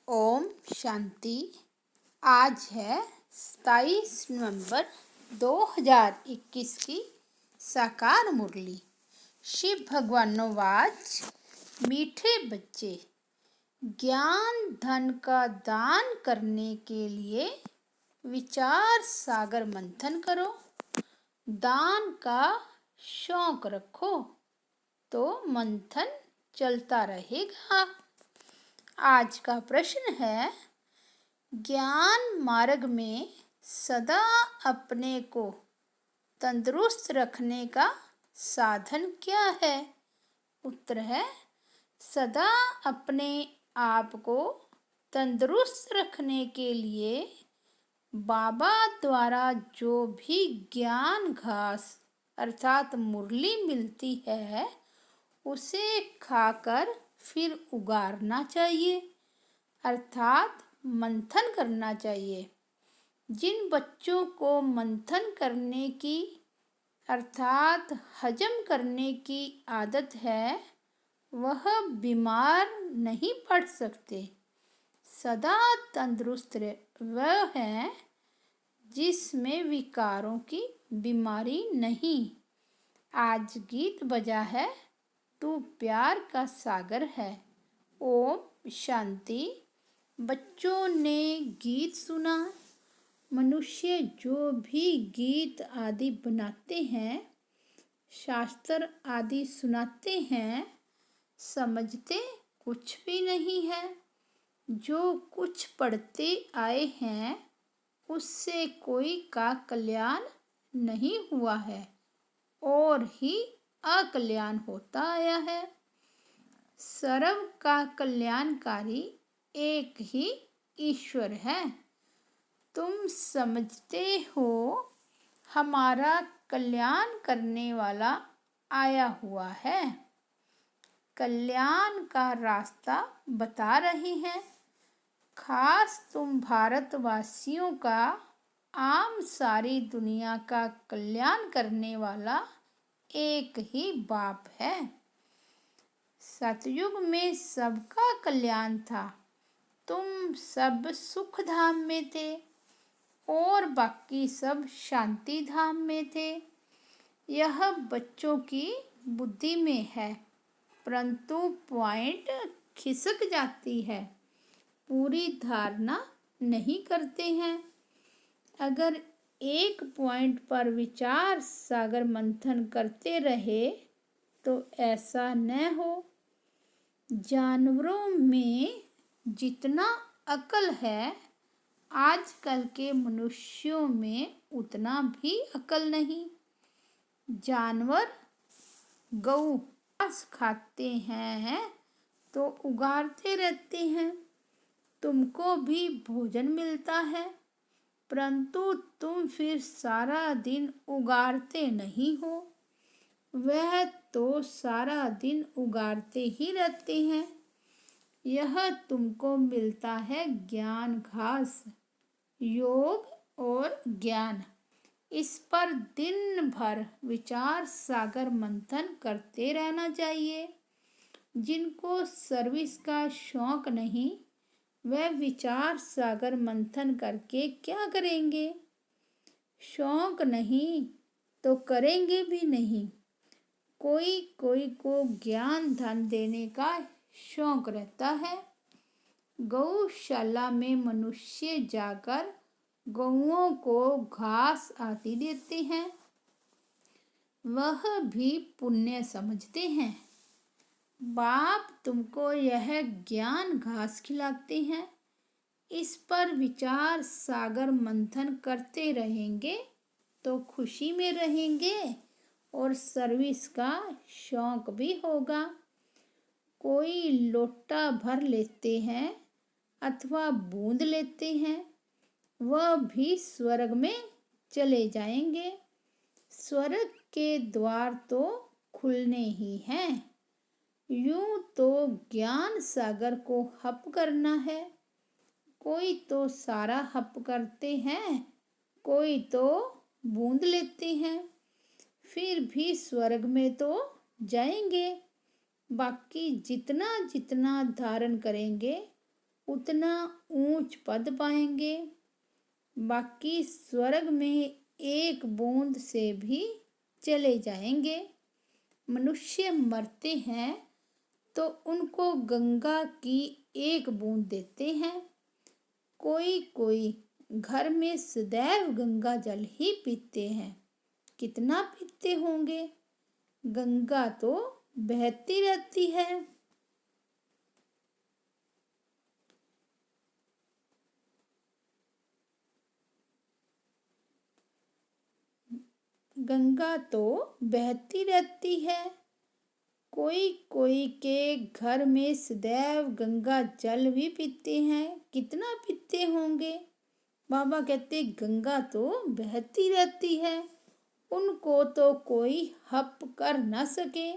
ओम शांति। आज है 27 नवंबर 2021 की साकार मुरली। शिव भगवानोवाच, मीठे बच्चे, ज्ञान धन का दान करने के लिए विचार सागर मंथन करो। दान का शौक रखो तो मंथन चलता रहेगा। आज का प्रश्न है, ज्ञान मार्ग में सदा अपने को तंदुरुस्त रखने का साधन क्या है? उत्तर है, सदा अपने आप को तंदुरुस्त रखने के लिए बाबा द्वारा जो भी ज्ञान घास अर्थात मुरली मिलती है उसे खाकर फिर उगारना चाहिए अर्थात मंथन करना चाहिए। जिन बच्चों को मंथन करने की अर्थात हजम करने की आदत है वह बीमार नहीं पड़ सकते। सदा तंदुरुस्त वह है जिसमें विकारों की बीमारी नहीं। आज गीत बजा है, तू प्यार का सागर है। ओम शांति। बच्चों ने गीत सुना। मनुष्य जो भी गीत आदि बनाते हैं, शास्त्र आदि सुनाते हैं, समझते कुछ भी नहीं है। जो कुछ पढ़ते आए हैं उससे कोई का कल्याण नहीं हुआ है और ही अकल्याण होता आया है। सर्व का कल्याणकारी एक ही ईश्वर है। तुम समझते हो हमारा कल्याण करने वाला आया हुआ है। कल्याण का रास्ता बता रहे हैं। खास तुम भारतवासियों का आम सारी दुनिया का कल्याण करने वाला एक ही बाप है। सतयुग में सबका कल्याण था। तुम सब सुख धाम में थे और बाकी सब शांति धाम में थे। यह बच्चों की बुद्धि में है, परंतु पॉइंट खिसक जाती है, पूरी धारणा नहीं करते हैं। अगर एक पॉइंट पर विचार सागर मंथन करते रहे तो ऐसा न हो। जानवरों में जितना अकल है आजकल के मनुष्यों में उतना भी अकल नहीं। जानवर गऊ घास खाते हैं तो उगारते रहते हैं। तुमको भी भोजन मिलता है, परंतु तुम फिर सारा दिन उगारते नहीं हो। वह तो सारा दिन उगारते ही रहते हैं। यह तुमको मिलता है ज्ञान घास, योग और ज्ञान। इस पर दिन भर विचार सागर मंथन करते रहना चाहिए। जिनको सर्विस का शौक नहीं वह विचार सागर मंथन करके क्या करेंगे? शौक नहीं तो करेंगे भी नहीं। कोई कोई को ज्ञान धन देने का शौक रहता है। गौशाला में मनुष्य जाकर गौओं को घास आदि देते हैं, वह भी पुण्य समझते हैं। बाप तुमको यह ज्ञान घास खिलाते हैं। इस पर विचार सागर मंथन करते रहेंगे तो खुशी में रहेंगे और सर्विस का शौक भी होगा। कोई लोटा भर लेते हैं अथवा बूंद लेते हैं, वह भी स्वर्ग में चले जाएंगे। स्वर्ग के द्वार तो खुलने ही हैं। यूं तो ज्ञान सागर को हप करना है। कोई तो सारा हप करते हैं, कोई तो बूंद लेते हैं, फिर भी स्वर्ग में तो जाएंगे। बाकी जितना जितना धारण करेंगे उतना ऊंच पद पाएंगे। बाकी स्वर्ग में एक बूंद से भी चले जाएंगे। मनुष्य मरते हैं तो उनको गंगा की एक बूंद देते हैं। कोई कोई घर में सदैव गंगा जल ही पीते हैं। कितना पीते होंगे? गंगा तो बहती रहती है। गंगा तो बहती रहती है। कोई कोई के घर में सदैव गंगा जल भी पीते हैं। कितना पीते होंगे? बाबा कहते गंगा तो बहती रहती है, उनको तो कोई हप कर न सके।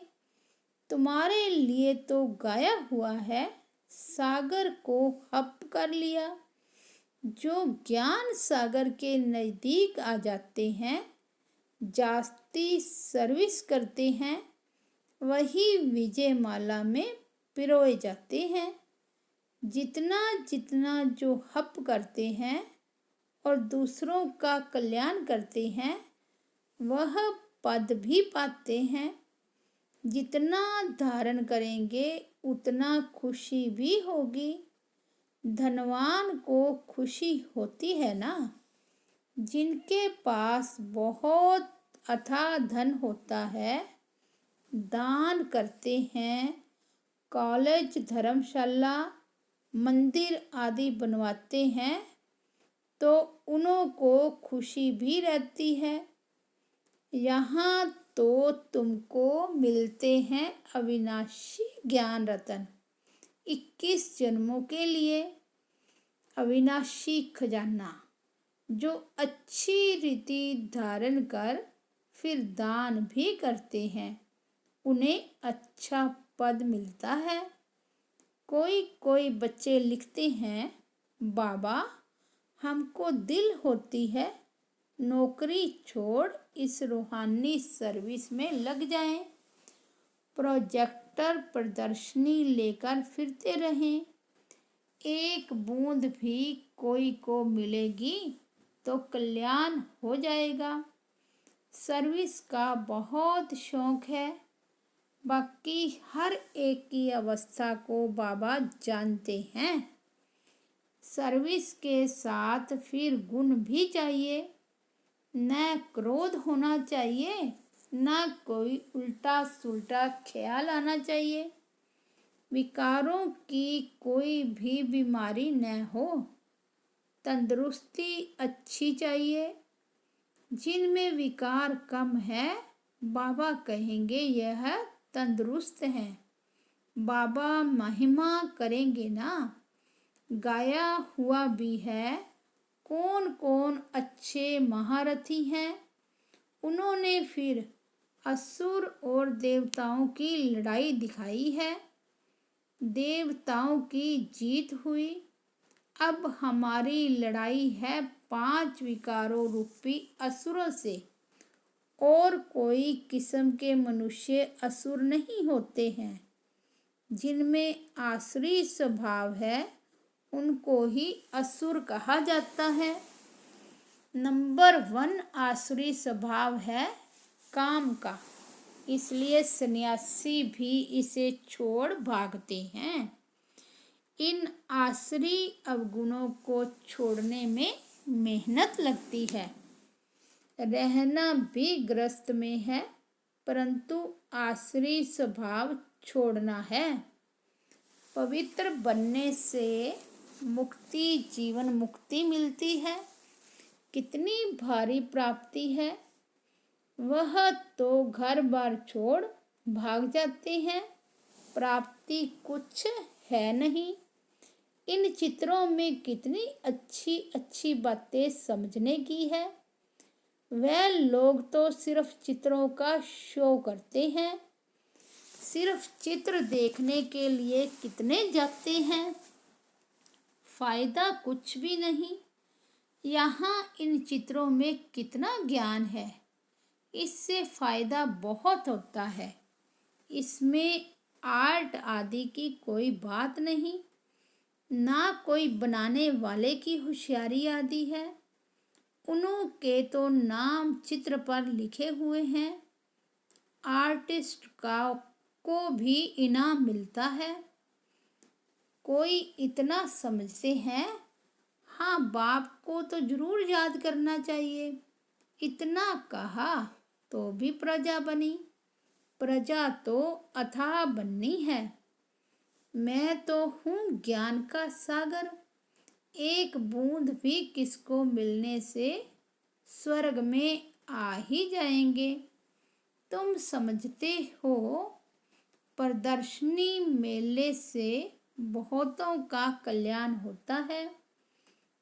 तुम्हारे लिए तो गाया हुआ है, सागर को हप कर लिया। जो ज्ञान सागर के नज़दीक आ जाते हैं, जास्ती सर्विस करते हैं, वही विजय माला में पिरोए जाते हैं। जितना जितना जो हप करते हैं और दूसरों का कल्याण करते हैं, वह पद भी पाते हैं। जितना धारण करेंगे उतना खुशी भी होगी। धनवान को खुशी होती है ना। जिनके पास बहुत अथाह धन होता है, दान करते हैं, कॉलेज, धर्मशाला, मंदिर आदि बनवाते हैं, तो उन्हों को खुशी भी रहती है। यहाँ तो तुमको मिलते हैं अविनाशी ज्ञान रतन 21 जन्मों के लिए। अविनाशी खजाना जो अच्छी रीति धारण कर फिर दान भी करते हैं, उन्हें अच्छा पद मिलता है। कोई कोई बच्चे लिखते हैं, बाबा हमको दिल होती है नौकरी छोड़ इस रूहानी सर्विस में लग जाएं, प्रोजेक्टर प्रदर्शनी लेकर फिरते रहें। एक बूंद भी कोई को मिलेगी तो कल्याण हो जाएगा। सर्विस का बहुत शौक है। बाकी हर एक की अवस्था को बाबा जानते हैं। सर्विस के साथ फिर गुण भी चाहिए। न क्रोध होना चाहिए, न कोई उल्टा सुल्टा ख्याल आना चाहिए। विकारों की कोई भी बीमारी न हो। तंदुरुस्ती अच्छी चाहिए। जिनमें विकार कम है, बाबा कहेंगे यह तंदुरुस्त है। बाबा महिमा करेंगे ना। गाया हुआ भी है, कौन कौन अच्छे महारथी हैं। उन्होंने फिर असुर और देवताओं की लड़ाई दिखाई है। देवताओं की जीत हुई। अब हमारी लड़ाई है 5 विकारों रूपी असुरों से। और कोई किस्म के मनुष्य असुर नहीं होते हैं। जिनमें आसुरी स्वभाव है, उनको ही असुर कहा जाता है। नंबर 1 आसुरी स्वभाव है काम का, इसलिए सन्यासी भी इसे छोड़ भागते हैं। इन आसुरी अवगुणों को छोड़ने में मेहनत लगती है। रहना भी ग्रस्त में है, परंतु आसुरी स्वभाव छोड़ना है। पवित्र बनने से मुक्ति, जीवन मुक्ति मिलती है। कितनी भारी प्राप्ति है। वह तो घर बार छोड़ भाग जाते हैं। प्राप्ति कुछ है नहीं। इन चित्रों में कितनी अच्छी अच्छी बातें समझने की है। वह लोग तो सिर्फ चित्रों का शो करते हैं। सिर्फ चित्र देखने के लिए कितने जाते हैं। फायदा कुछ भी नहीं। यहाँ इन चित्रों में कितना ज्ञान है। इससे फायदा बहुत होता है। इसमें आर्ट आदि की कोई बात नहीं। ना कोई बनाने वाले की होशियारी आदि है। उन्हों के तो नाम चित्र पर लिखे हुए हैं। आर्टिस्ट का को भी इनाम मिलता है। कोई इतना समझते हैं, हाँ बाप को तो जरूर याद करना चाहिए। इतना कहा तो भी प्रजा बनी। प्रजा तो अथाह बननी है। मैं तो हूँ ज्ञान का सागर। एक बूंद भी किसको मिलने से स्वर्ग में आ ही जाएंगे। तुम समझते हो प्रदर्शनी मेले से बहुतों का कल्याण होता है।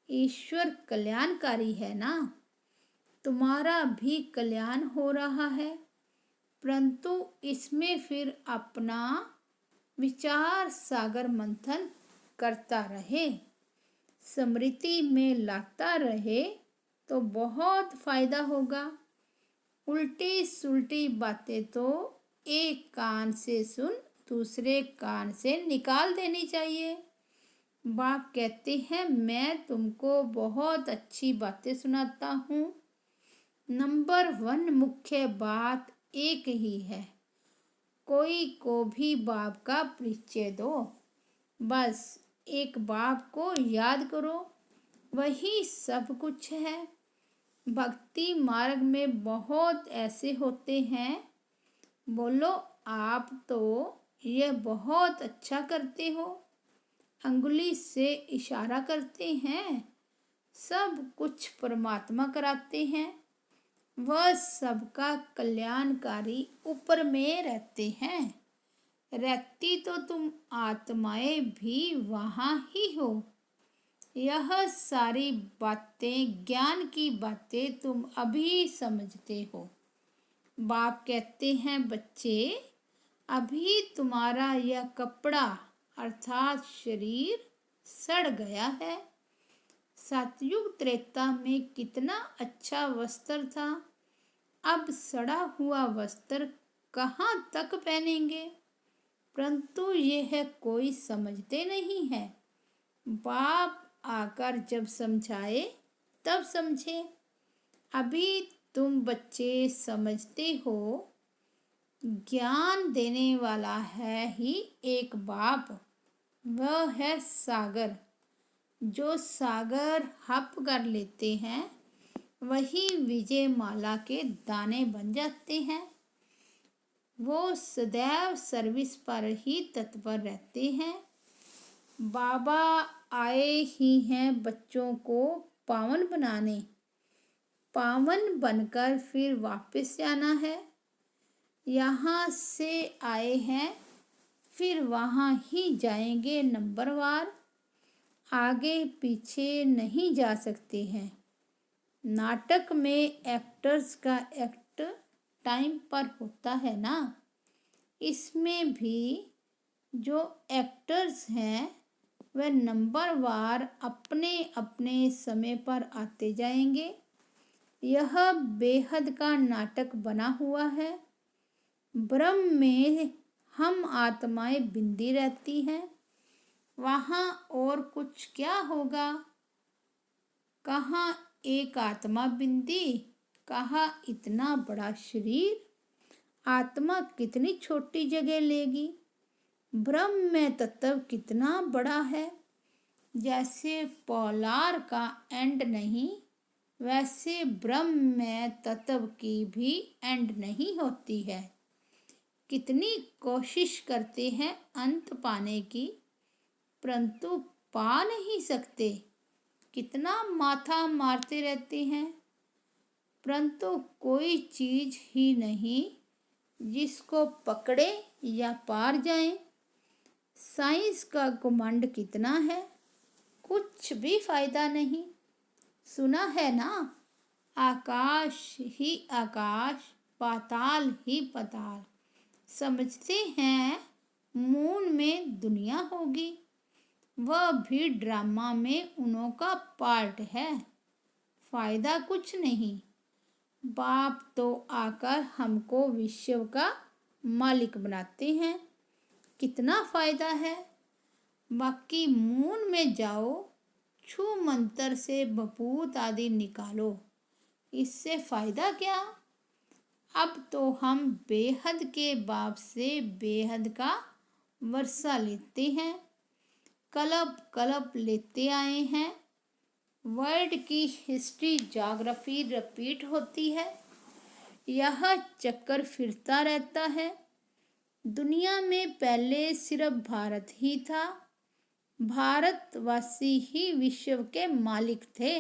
ईश्वर कल्याणकारी है ना। तुम्हारा भी कल्याण हो रहा है, परंतु इसमें फिर अपना विचार सागर मंथन करता रहे, स्मृति में लाता रहे तो बहुत फायदा होगा। उल्टी सुल्टी बातें तो एक कान से सुन दूसरे कान से निकाल देनी चाहिए। बाप कहते हैं, मैं तुमको बहुत अच्छी बातें सुनाता हूँ। नंबर 1 मुख्य बात एक ही है। कोई को भी बाप का परिचय दो। बस एक बाप को याद करो, वही सब कुछ है। भक्ति मार्ग में बहुत ऐसे होते हैं, बोलो आप तो यह बहुत अच्छा करते हो, अंगुली से इशारा करते हैं, सब कुछ परमात्मा कराते हैं। वह सबका कल्याणकारी ऊपर में रहते हैं। रहती तो तुम आत्माएं भी वहाँ ही हो। यह सारी बातें ज्ञान की बातें तुम अभी समझते हो। बाप कहते हैं, बच्चे अभी तुम्हारा यह कपड़ा अर्थात शरीर सड़ गया है। सतयुग त्रेता में कितना अच्छा वस्त्र था, अब सड़ा हुआ वस्त्र कहाँ तक पहनेंगे। परंतु यह कोई समझते नहीं है। बाप आकर जब समझाए तब समझे। अभी तुम बच्चे समझते हो, ज्ञान देने वाला है ही एक बाप, वह है सागर। जो सागर हप कर लेते हैं वही विजय माला के दाने बन जाते हैं। वो सदैव सर्विस पर ही तत्पर रहते हैं। बाबा आए ही हैं बच्चों को पावन बनाने। पावन बनकर फिर वापस जाना है। यहाँ से आए हैं फिर वहाँ ही जाएंगे नंबरवार, आगे पीछे नहीं जा सकते हैं। नाटक में एक्टर्स का एक्ट टाइम पर होता है ना, इसमें भी जो एक्टर्स हैं वह नंबरवार अपने अपने समय पर आते जाएंगे। यह बेहद का नाटक बना हुआ है। ब्रह्म में हम आत्माएं बिंदी रहती हैं, वहाँ और कुछ क्या होगा। कहाँ एक आत्मा बिंदी, कहाँ इतना बड़ा शरीर। आत्मा कितनी छोटी जगह लेगी। ब्रह्म में तत्व कितना बड़ा है। जैसे पोलार का एंड नहीं, वैसे ब्रह्म में तत्व की भी एंड नहीं होती है। कितनी कोशिश करते हैं अंत पाने की, परंतु पा नहीं सकते। कितना माथा मारते रहते हैं, परंतु कोई चीज ही नहीं जिसको पकड़े या पार जाए। साइंस का घमंड कितना है, कुछ भी फायदा नहीं। सुना है ना, आकाश ही आकाश, पाताल ही पाताल। समझते हैं मून में दुनिया होगी, वह भी ड्रामा में उन्हों का पार्ट है। फायदा कुछ नहीं। बाप तो आकर हमको विश्व का मालिक बनाते हैं। कितना फायदा है। बाकी मून में जाओ, छू मंतर से भभूत आदि निकालो, इससे फायदा क्या। अब तो हम बेहद के बाप से बेहद का वर्षा लेते हैं, कल्प कल्प लेते आए हैं। वर्ल्ड की हिस्ट्री ज्योग्राफी रिपीट होती है, यह चक्कर फिरता रहता है। दुनिया में पहले सिर्फ भारत ही था, भारतवासी ही विश्व के मालिक थे।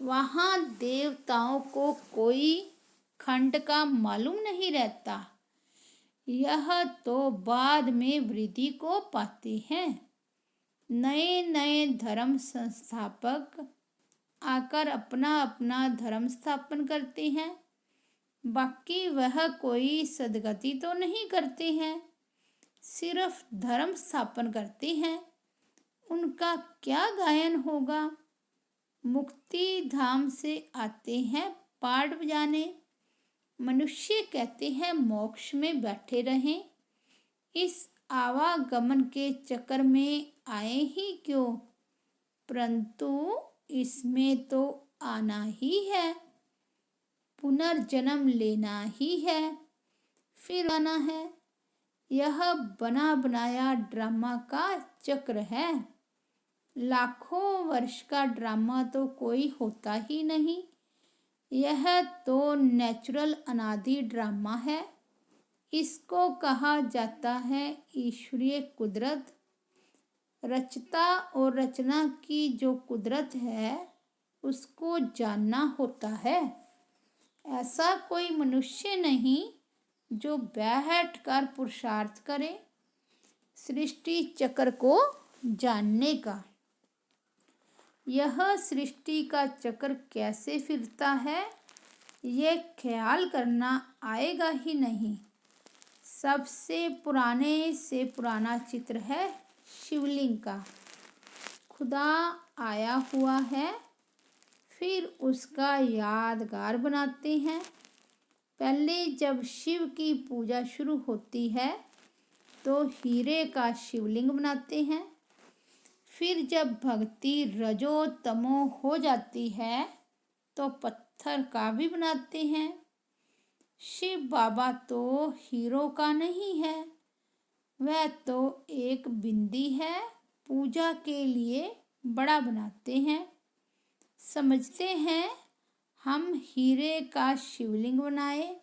वहाँ देवताओं को कोई खंड का मालूम नहीं रहता, यह तो बाद में वृद्धि को पाते हैं। नए नए धर्म संस्थापक आकर अपना अपना धर्म स्थापन करते हैं, बाकी वह कोई सदगति तो नहीं करते हैं, सिर्फ धर्म स्थापन करते हैं। उनका क्या गायन होगा। मुक्ति धाम से आते हैं पाठ बजाने, मनुष्य कहते हैं मोक्ष में बैठे रहें। इस आवागमन के चक्कर में आए ही क्यों, परंतु इसमें तो आना ही है, पुनर्जन्म लेना ही है, फिर आना है। यह बना बनाया ड्रामा का चक्र है। लाखों वर्ष का ड्रामा तो कोई होता ही नहीं, यह तो नेचुरल अनादि ड्रामा है। इसको कहा जाता है ईश्वरीय कुदरत। रचता और रचना की जो कुदरत है उसको जानना होता है। ऐसा कोई मनुष्य नहीं जो बैठ कर पुरुषार्थ करे सृष्टि चक्र को जानने का। यह सृष्टि का चक्र कैसे फिरता है ये ख्याल करना आएगा ही नहीं। सबसे पुराने से पुराना चित्र है शिवलिंग का। खुदा आया हुआ है, फिर उसका यादगार बनाते हैं। पहले जब शिव की पूजा शुरू होती है तो हीरे का शिवलिंग बनाते हैं, फिर जब भक्ति रजो तमो हो जाती है तो पत्थर का भी बनाते हैं। शिव बाबा तो हीरो का नहीं है, वह तो एक बिंदी है, पूजा के लिए बड़ा बनाते हैं। समझते हैं हम हीरे का शिवलिंग बनाए,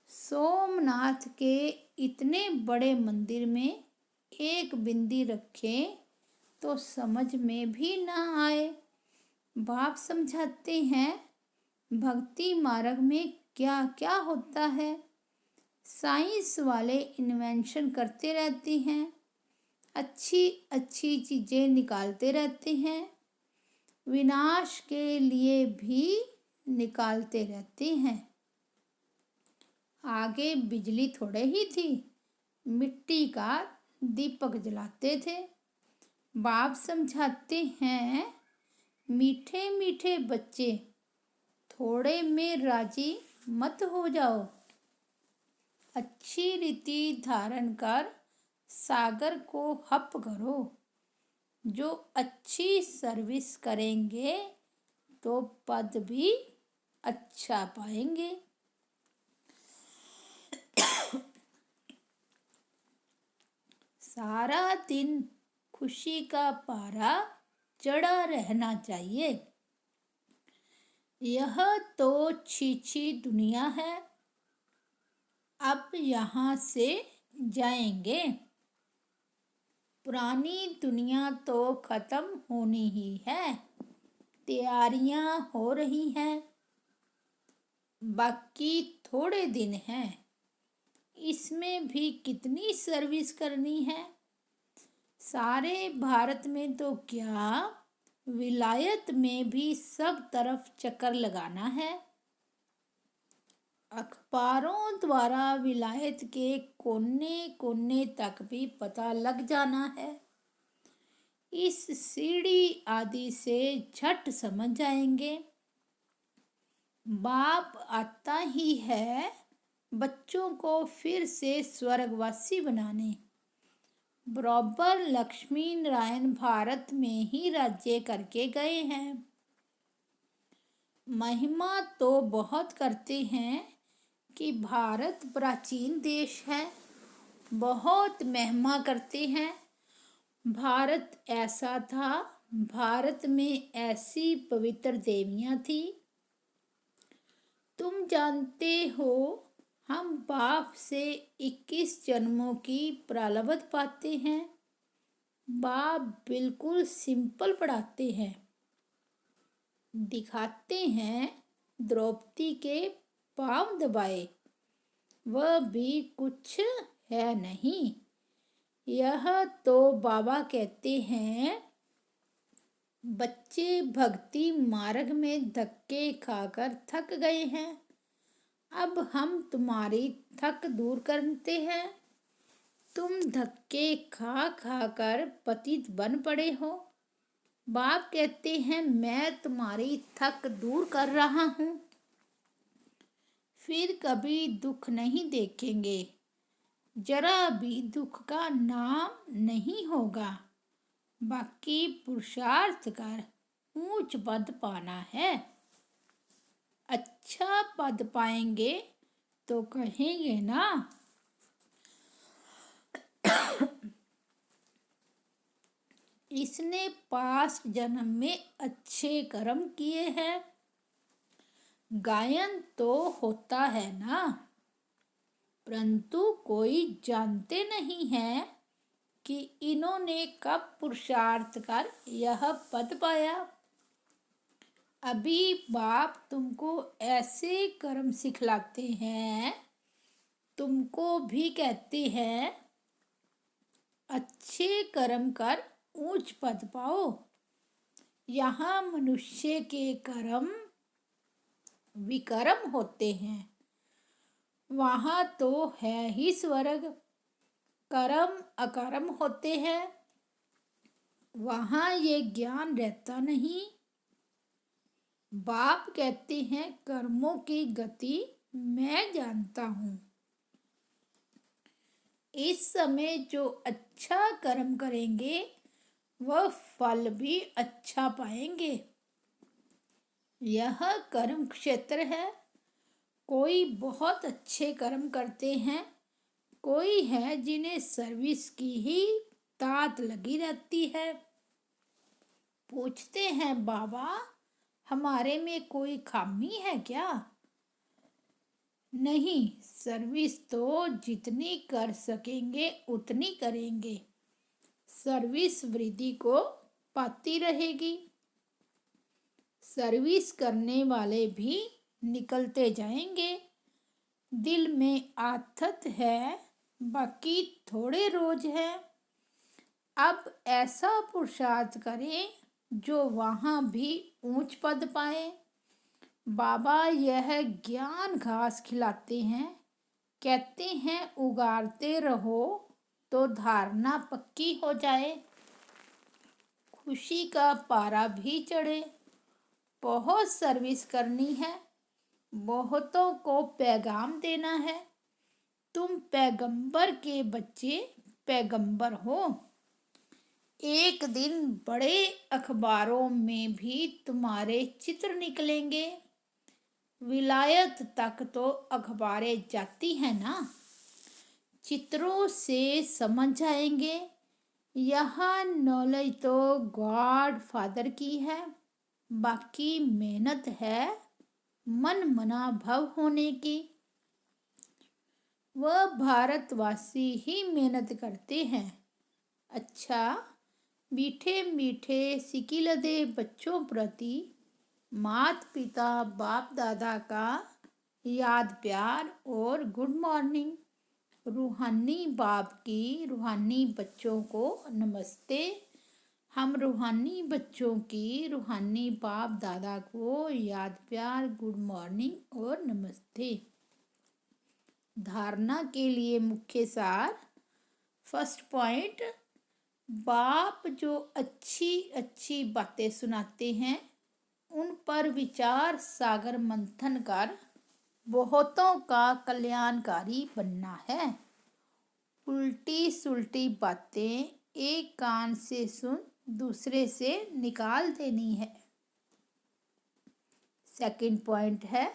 सोमनाथ के इतने बड़े मंदिर में एक बिंदी रखें तो समझ में भी ना आए। बाप समझाते हैं भक्ति मार्ग में क्या क्या होता है। साइंस वाले इन्वेंशन करते रहते हैं, अच्छी अच्छी चीज़ें निकालते रहते हैं, विनाश के लिए भी निकालते रहते हैं। आगे बिजली थोड़े ही थी, मिट्टी का दीपक जलाते थे। बाप समझाते हैं मीठे मीठे बच्चे, थोड़े में राजी मत हो जाओ। अच्छी रीति धारण कर सागर को हप करो। जो अच्छी सर्विस करेंगे तो पद भी अच्छा पाएंगे। सारा दिन खुशी का पारा चढ़ा रहना चाहिए। यह तो छीछी दुनिया है, अब यहाँ से जाएंगे। पुरानी दुनिया तो खत्म होनी ही है, तैयारियां हो रही हैं, बाकी थोड़े दिन हैं, इसमें भी कितनी सर्विस करनी है। सारे भारत में तो क्या, विलायत में भी सब तरफ चक्कर लगाना है। अखबारों द्वारा विलायत के कोने कोने तक भी पता लग जाना है। इस सीढ़ी आदि से झट समझ जाएंगे। बाप आता ही है बच्चों को फिर से स्वर्गवासी बनाने। बराबर लक्ष्मी नारायण भारत में ही राज्य करके गए हैं। महिमा तो बहुत करते हैं कि भारत प्राचीन देश है, बहुत महिमा करते हैं। भारत ऐसा था, भारत में ऐसी पवित्र देवियाँ थी। तुम जानते हो, हम बाप से 21 जन्मों की प्रारब्ध पाते हैं। बाप बिल्कुल सिंपल पढ़ाते हैं। दिखाते हैं द्रौपदी के पांव दबाए, वह भी कुछ है नहीं। यह तो बाबा कहते हैं, बच्चे भक्ति मार्ग में धक्के खाकर थक गए हैं, अब हम तुम्हारी थक दूर करते हैं। तुम धक्के खा खा कर पतित बन पड़े हो। बाप कहते हैं, मैं तुम्हारी थक दूर कर रहा हूँ, फिर कभी दुख नहीं देखेंगे, जरा भी दुख का नाम नहीं होगा। बाकी पुरुषार्थ कर ऊंच पद पाना है। अच्छा पद पाएंगे तो कहेंगे ना, इसने पास्ट जन्म में अच्छे कर्म किए हैं। गायन तो होता है ना, परंतु कोई जानते नहीं है कि इन्होंने कब पुरुषार्थ कर यह पद पाया। अभी बाप तुमको ऐसे कर्म सिखलाते हैं, तुमको भी कहते हैं, अच्छे कर्म कर ऊंच पद पाओ। यहाँ मनुष्य के कर्म विकर्म होते हैं, वहाँ तो है ही स्वर्ग। कर्म अकर्म होते हैं, वहाँ ये ज्ञान रहता नहीं। बाप कहते हैं, कर्मों की गति मैं जानता हूँ। इस समय जो अच्छा कर्म करेंगे वह फल भी अच्छा पाएंगे। यह कर्म क्षेत्र है। कोई बहुत अच्छे कर्म करते हैं, कोई है जिन्हें सर्विस की ही तात लगी रहती है। पूछते हैं, बाबा हमारे में कोई खामी है क्या? नहीं, सर्विस तो जितनी कर सकेंगे उतनी करेंगे, सर्विस वृद्धि को पाती रहेगी। सर्विस करने वाले भी निकलते जाएंगे। दिल में आथत है, बाकी थोड़े रोज है। अब ऐसा पुरुषार्थ करें जो वहाँ भी ऊंच पद पाए। बाबा यह ज्ञान घास खिलाते हैं, कहते हैं उगारते रहो तो धारणा पक्की हो जाए। खुशी का पारा भी चढ़े। बहुत सर्विस करनी है, बहुतों को पैगाम देना है। तुम पैगंबर के बच्चे पैगंबर हो। एक दिन बड़े अखबारों में भी तुम्हारे चित्र निकलेंगे। विलायत तक तो अखबारें जाती हैं ना, चित्रों से समझ जाएंगे। यहाँ नॉलेज तो गॉड फादर की है, बाकी मेहनत है मन मना भव होने की। वह भारतवासी ही मेहनत करते हैं। अच्छा, मीठे मीठे सिकिलदे बच्चों प्रति माता पिता बाप दादा का याद प्यार और गुड मॉर्निंग। रूहानी बाप की रूहानी बच्चों को नमस्ते। हम रूहानी बच्चों की रूहानी बाप दादा को याद प्यार गुड मॉर्निंग और नमस्ते। धारणा के लिए मुख्य सार। फर्स्ट पॉइंट, बाप जो अच्छी अच्छी बातें सुनाते हैं उन पर विचार सागर मंथन कर बहुतों का कल्याणकारी बनना है। उल्टी सुल्टी बातें एक कान से सुन दूसरे से निकाल देनी है। सेकंड पॉइंट है,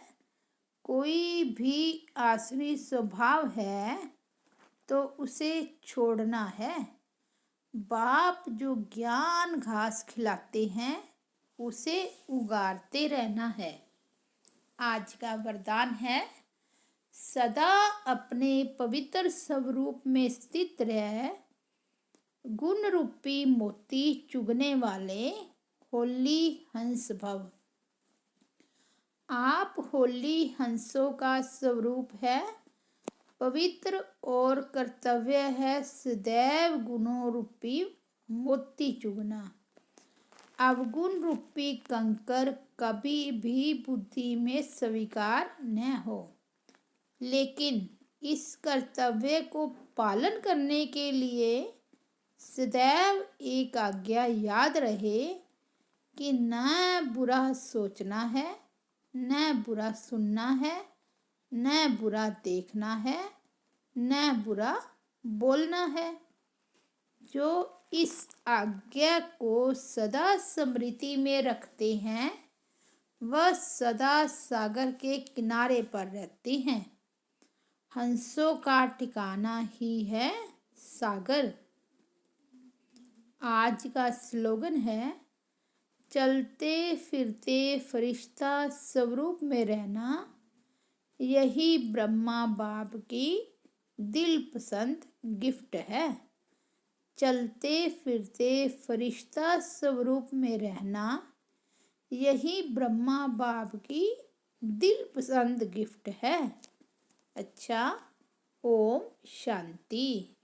कोई भी आसुरी स्वभाव है तो उसे छोड़ना है। बाप जो ज्ञान घास खिलाते हैं उसे उगारते रहना है। आज का वरदान है, सदा अपने पवित्र स्वरूप में स्थित रह, गुण रूपी मोती चुगने वाले होली हंस भव। आप होली हंसों का स्वरूप है, पवित्र और कर्तव्य है सदैव गुणों रूपी मोती चुगना। अवगुण रूपी कंकर कभी भी बुद्धि में स्वीकार न हो, लेकिन इस कर्तव्य को पालन करने के लिए सदैव एक आज्ञा याद रहे कि न बुरा सोचना है, न बुरा सुनना है, न बुरा देखना है, न बुरा बोलना है। जो इस आज्ञा को सदा स्मृति में रखते हैं वह सदा सागर के किनारे पर रहते हैं। हंसों का ठिकाना ही है सागर। आज का स्लोगन है, चलते फिरते फरिश्ता स्वरूप में रहना, यही ब्रह्मा बाप की दिल पसंद गिफ्ट है। चलते फिरते फरिश्ता स्वरूप में रहना, यही ब्रह्मा बाप की दिल पसंद गिफ्ट है। अच्छा, ओम शांति।